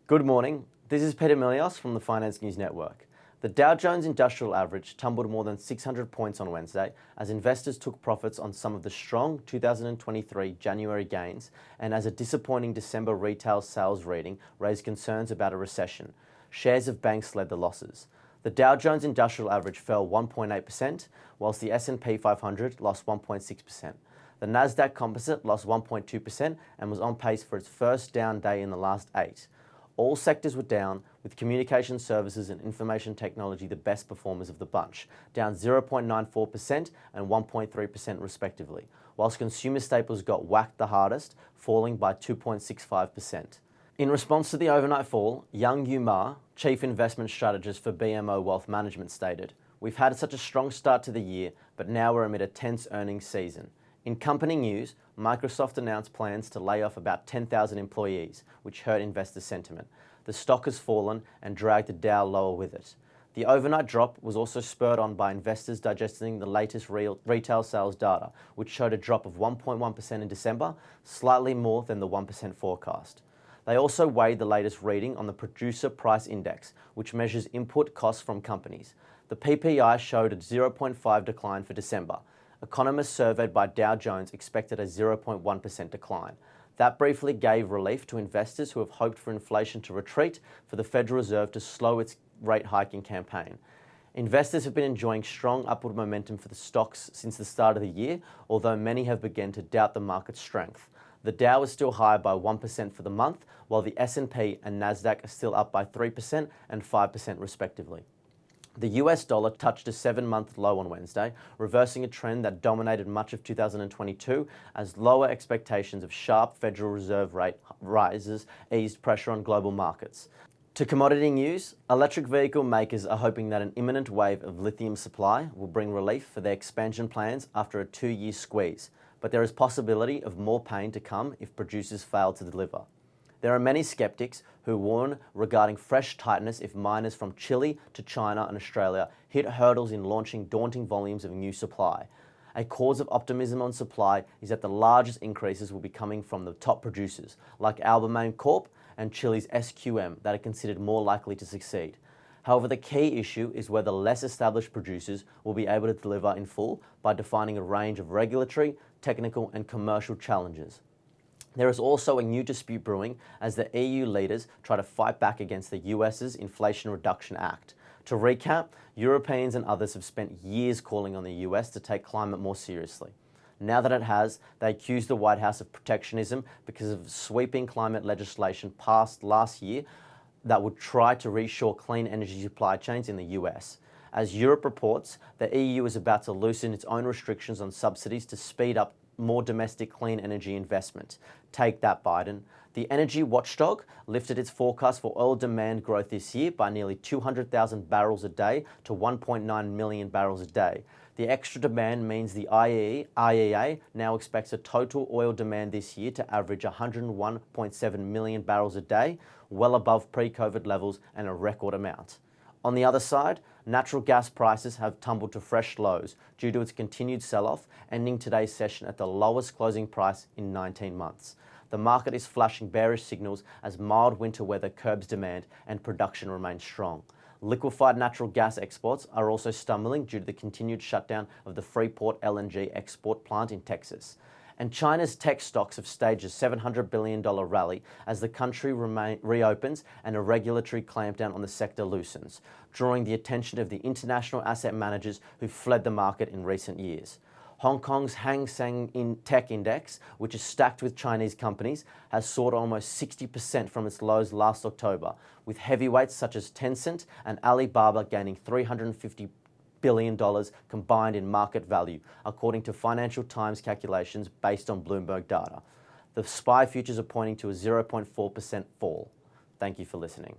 Good morning. This is Peter Milios from the Finance News Network. The Dow Jones Industrial average tumbled more than 600 points on Wednesday as investors took profits on some of the strong 2023 January gains and as a disappointing December retail sales reading raised concerns about a recession. Shares of banks led the losses. The Dow Jones Industrial average fell 1.8%, whilst the S&P 500 lost 1.6%. The Nasdaq Composite lost 1.2% and was on pace for its first down day in the last 8. All sectors were down, with communication services and information technology the best performers of the bunch, down 0.94% and 1.3% respectively, whilst consumer staples got whacked the hardest, falling by 2.65%. In response to the overnight fall, Young Yu Ma, Chief Investment Strategist for BMO Wealth Management, stated, "We've had such a strong start to the year, but now we're amid a tense earnings season." In company news, Microsoft announced plans to lay off about 10,000 employees, which hurt investor sentiment. The stock has fallen and dragged the Dow lower with it. The overnight drop was also spurred on by investors digesting the latest retail sales data, which showed a drop of 1.1% in December, slightly more than the 1% forecast. They also weighed the latest reading on the Producer Price Index, which measures input costs from companies. The PPI showed a 0.5 decline for December. Economists surveyed by Dow Jones expected a 0.1% decline. That briefly gave relief to investors who have hoped for inflation to retreat, for the Federal Reserve to slow its rate hiking campaign. Investors have been enjoying strong upward momentum for the stocks since the start of the year, although many have begun to doubt the market's strength. The Dow is still higher by 1% for the month, while the S&P and Nasdaq are still up by 3% and 5% respectively. The US dollar touched a 7-month low on Wednesday, reversing a trend that dominated much of 2022 as lower expectations of sharp Federal Reserve rate rises eased pressure on global markets. To commodity news, electric vehicle makers are hoping that an imminent wave of lithium supply will bring relief for their expansion plans after a 2-year squeeze, but there is possibility of more pain to come if producers fail to deliver. There are many skeptics who warn regarding fresh tightness if miners from Chile to China and Australia hit hurdles in launching daunting volumes of new supply. A cause of optimism on supply is that the largest increases will be coming from the top producers, like Albemarle Corp and Chile's SQM, that are considered more likely to succeed. However, the key issue is whether less established producers will be able to deliver in full by defining a range of regulatory, technical and commercial challenges. There is also a new dispute brewing as the EU leaders try to fight back against the US's Inflation Reduction Act. To recap, Europeans and others have spent years calling on the US to take climate more seriously. Now that it has, they accuse the White House of protectionism because of sweeping climate legislation passed last year that would try to reshore clean energy supply chains in the US. As Europe reports, the EU is about to loosen its own restrictions on subsidies to speed up more domestic clean energy investment. Take that, Biden. The energy watchdog lifted its forecast for oil demand growth this year by nearly 200,000 barrels a day to 1.9 million barrels a day. The extra demand means the IEA now expects a total oil demand this year to average 101.7 million barrels a day, well above pre-COVID levels and a record amount. On the other side, natural gas prices have tumbled to fresh lows due to its continued sell-off, ending today's session at the lowest closing price in 19 months. The market is flashing bearish signals as mild winter weather curbs demand and production remains strong. Liquefied natural gas exports are also stumbling due to the continued shutdown of the Freeport LNG export plant in Texas. And China's tech stocks have staged a $700 billion rally as the country reopens and a regulatory clampdown on the sector loosens, drawing the attention of the international asset managers who fled the market in recent years. Hong Kong's Hang Seng Tech Index, which is stacked with Chinese companies, has soared almost 60% from its lows last October, with heavyweights such as Tencent and Alibaba gaining $350 billion combined in market value, according to Financial Times calculations based on Bloomberg data. The SPY futures are pointing to a 0.4% fall. Thank you for listening.